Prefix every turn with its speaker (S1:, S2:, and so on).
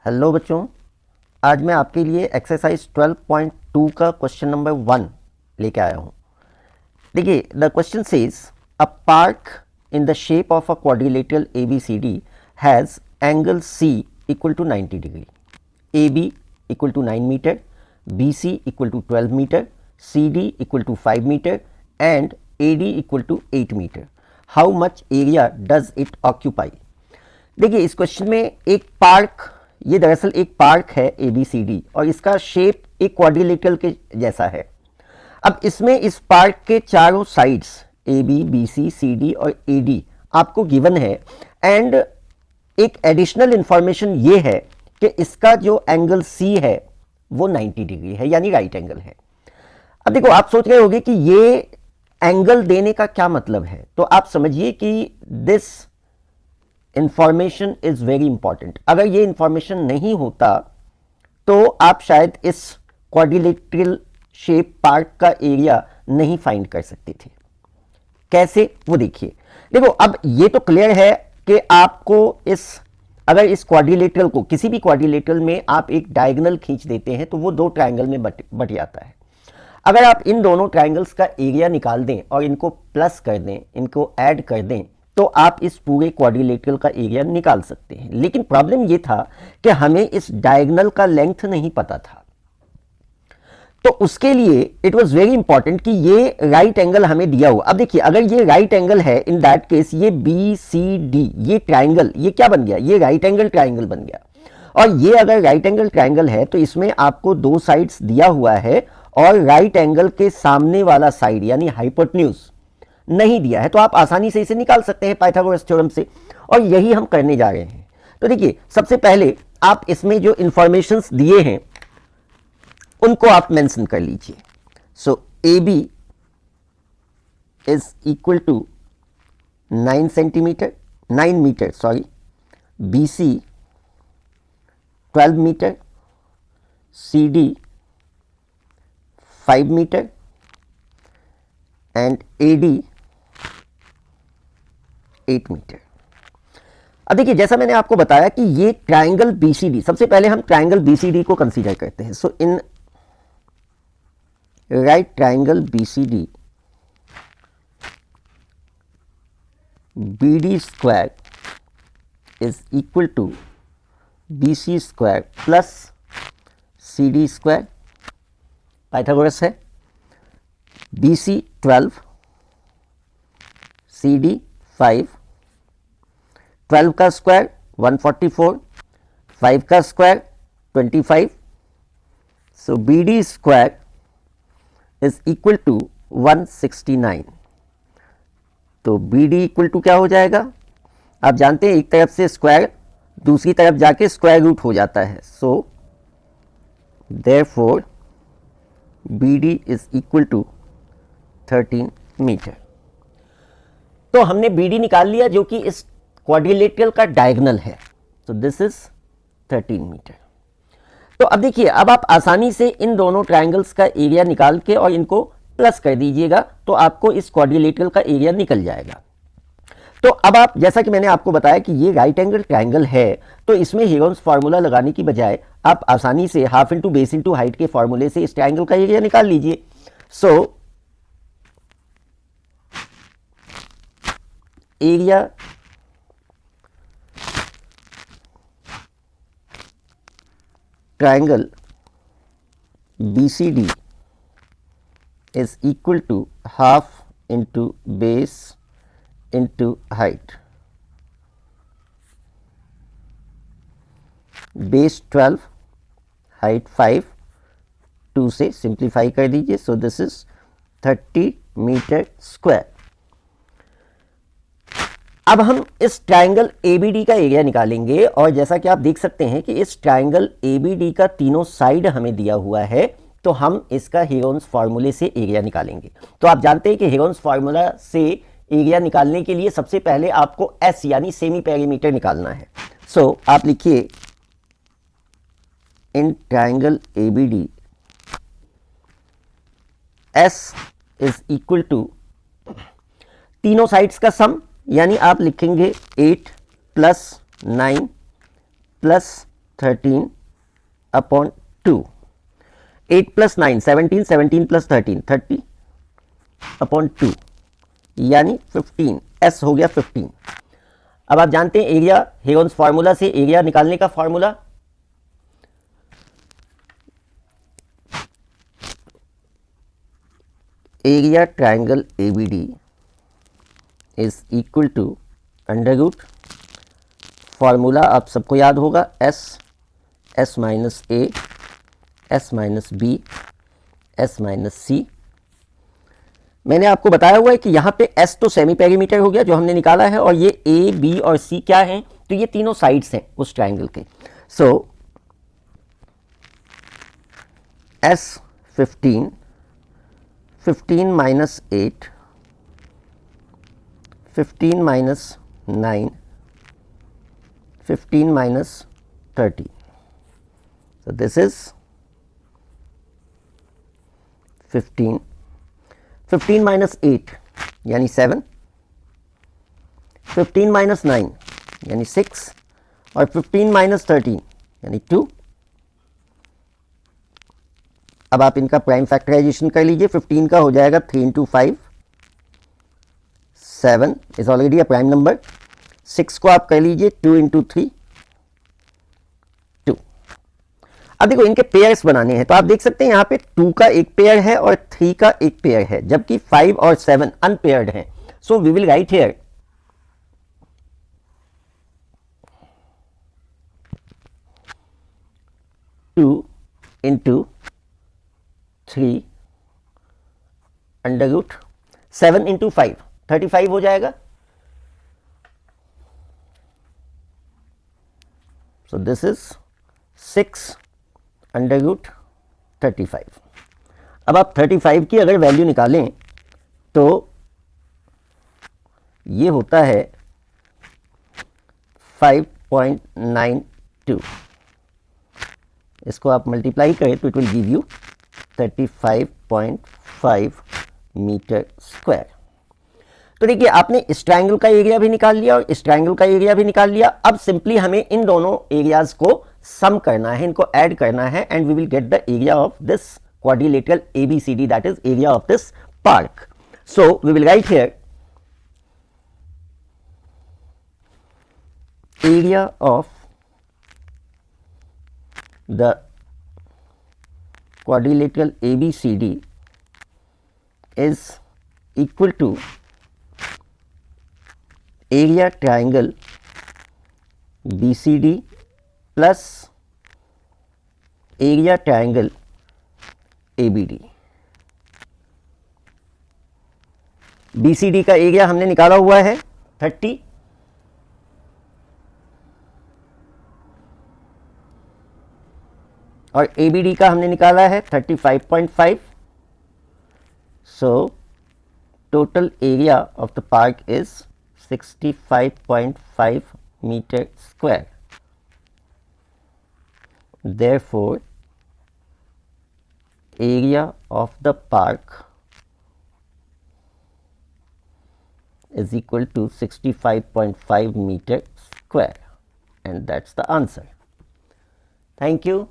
S1: Hello बच्चों, आज मैं आपके लिए एक्सरसाइज 12.2 का क्वेश्चन नंबर 1 लेके आया हूँ। देखिए, the question says a park in the shape of a quadrilateral A B C D has angle C equal to 90 degree, A B equal to 9 meter, B C equal to 12 metre, C D equal to 5 metre and A D equal to 8 meter. How much area does it occupy. देखिए, इस question में एक park, ये दरअसल एक park है ए B C D और इसका शेप एक क्वाड्रिलेटरल के जैसा है। अब इसमें इस पार्क के चारों sides A B C C D और ए डी आपको गिवन है एंड एक एडिशनल इंफॉर्मेशन ये है कि इसका जो एंगल सी है वो 90 डिग्री है, यानी राइट एंगल है। अब देखो, आप सोच रहे होंगे कि ये एंगल देने का क्या मतलब है, तो आप समझिए कि this information is very important. अगर ये इंफॉर्मेशन नहीं होता तो आप शायद इस क्वाड्रिलेटरल शेप पार्क का एरिया नहीं फाइंड कर सकते थे। कैसे, वो देखिए। देखो, अब ये तो क्लियर है कि आपको अगर इस क्वाड्रिलेटरल को, किसी भी क्वाड्रिलेटरल में आप एक डायगोनल खींच देते हैं तो वो दो ट्रायंगल में बट जाता है। अगर आप इन दोनों ट्रायंगल्स का एरिया निकाल दें और इनको प्लस कर दें, इनको ऐड कर दें, तो आप इस पूरे क्वाड्रिलेटरल का एरिया निकाल सकते हैं। लेकिन प्रॉब्लम ये था कि हमें इस डायगोनल का लेंथ नहीं पता था, तो उसके लिए इट वाज वेरी इंपॉर्टेंट कि ये राइट एंगल हमें दिया हुआ। अब देखिए, अगर ये राइट एंगल है, इन दैट केस ये बी सी डी, ये ट्राइंगल, ये क्या बन गया, ये राइट एंगल ट्राइंगल बन गया। और ये अगर राइट एंगल ट्राइंगल है तो इसमें आपको दो साइड्स दिया हुआ है और राइट एंगल के सामने वाला साइड यानी हाइपोटेन्यूज नहीं दिया है, तो आप आसानी से इसे निकाल सकते हैं पाइथागोरस थ्योरम से, और यही हम करने जा रहे हैं। तो देखिए, सबसे पहले आप इसमें जो इंफॉर्मेशंस दिए हैं उनको आप मेंशन कर लीजिए। So A B is equal to 9 metre, sorry, B C 12 metre, C D 5 metre and A D 8 metre. अब देखिए, जैसा मैंने आपको बताया कि ये ट्राइंगल बीसीडी, सबसे पहले हम ट्राइंगल बीसीडी को कंसीडर करते हैं। So in right triangle BCD, B D square is equal to B C square plus C D square, Pythagoras है। बी सी 12, सी डी 5, 12 का स्क्वायर 144, 5 का square 25, so B D square is equal to 169। तो B D equal to क्या हो जाएगा, आप जानते हैं एक तरफ से स्क्वायर दूसरी तरफ जाके स्क्वायर रूट हो जाता है। So therefore B D is equal to 13 meter. तो हमने बी डी निकाल लिया जो कि इस क्वाड्रिलेटरल का डायगोनल है, तो दिस इज 13 मीटर। तो अब देखिए, अब आप आसानी से इन दोनों ट्रायंगल्स का एरिया निकाल के और इनको प्लस कर दीजिएगा तो आपको इस क्वाड्रिलेटरल का एरिया निकल जाएगा। तो अब आप, जैसा कि मैंने आपको बताया कि ये राइट एंगल ट्रायंगल है, तो इसमें हेरोन्स फार्मूला लगाने की बजाय आप आसानी से half into base into height के फॉर्मूले से इस ट्रायंगल का एरिया निकाल लीजिए। So area triangle BCD is equal to half into base into height. Base 12, height 5, 2 से सिंप्लीफाई कर दीजिए, so this is 30 meter square. अब हम इस ट्राइंगल एबीडी का एरिया निकालेंगे और जैसा कि आप देख सकते हैं कि इस ट्राइंगल एबीडी का तीनों साइड हमें दिया हुआ है, तो हम इसका हेरोन्स फार्मूले से एरिया निकालेंगे। तो आप जानते हैं कि हेरोन्स फार्मूला से एरिया निकालने के लिए सबसे पहले आपको एस यानी सेमी पेरीमीटर निकालना है। सो आप लिखिए, in triangle ABD S is equal to तीनों साइड्स का सम, यानी आप लिखेंगे 8 + 9 + 13 अपॉन 2, 8 प्लस 9 17, 17 प्लस 13 30 अपॉन 2 यानी 15, एस हो गया 15। अब आप जानते हैं एरिया, हेरोन्स फार्मूला से एरिया निकालने का formula, area triangle ABD is equal to under root, formula आप सबको याद होगा, s minus a, s minus b, s minus c. मैंने आपको बताया हुआ है कि यहां पे एस तो सेमी पेरीमीटर हो गया जो हमने निकाला है, और ये ए बी और सी क्या हैं, तो ये तीनों साइड्स हैं उस ट्रायंगल के। So s 15, 15 minus 8, 15 minus 9, 15 minus 30, so this is 15, 15 minus 8 यानी 7, 15 माइनस 9 यानी 6, और 15 माइनस 13 यानी 2। अब आप इनका प्राइम फैक्टराइजेशन कर लीजिए, 15 का हो जाएगा 3 into 5, 7 is already a prime number, 6 को आप कर लीजिए 2 इंटू 3, 2। अब देखो इनके पेयर्स बनाने हैं, तो आप देख सकते हैं यहां पे 2 का एक पेयर है और 3 का एक पेयर है, जबकि 5 और 7 अनपेयर्ड हैं। So we will write here 2 into 3 under root 7 into 5 35 हो जाएगा। So this is 6 under root 35। अब आप 35 की अगर वैल्यू निकालें तो ये होता है 5.92, इसको आप मल्टीप्लाई करें तो it will give you 35.5 meter square. तो देखिए आपने इस ट्रायंगल का एरिया भी निकाल लिया और इस ट्रायंगल का एरिया भी निकाल लिया। अब सिंपली हमें इन दोनों एरियाज को सम करना है, इनको ऐड करना है, and we will get the area of this quadrilateral ABCD, that is area of this park. So we will write here area of the quadrilateral ABCD is equal to area triangle BCD plus area triangle ABD। BCD का area हमने निकाला हुआ है 30, और ABD का हमने निकाला है 35.5। So total area of the park is 65.5 meter square. Therefore area of the park is equal to 65.5 meter square, and that's the answer. Thank you.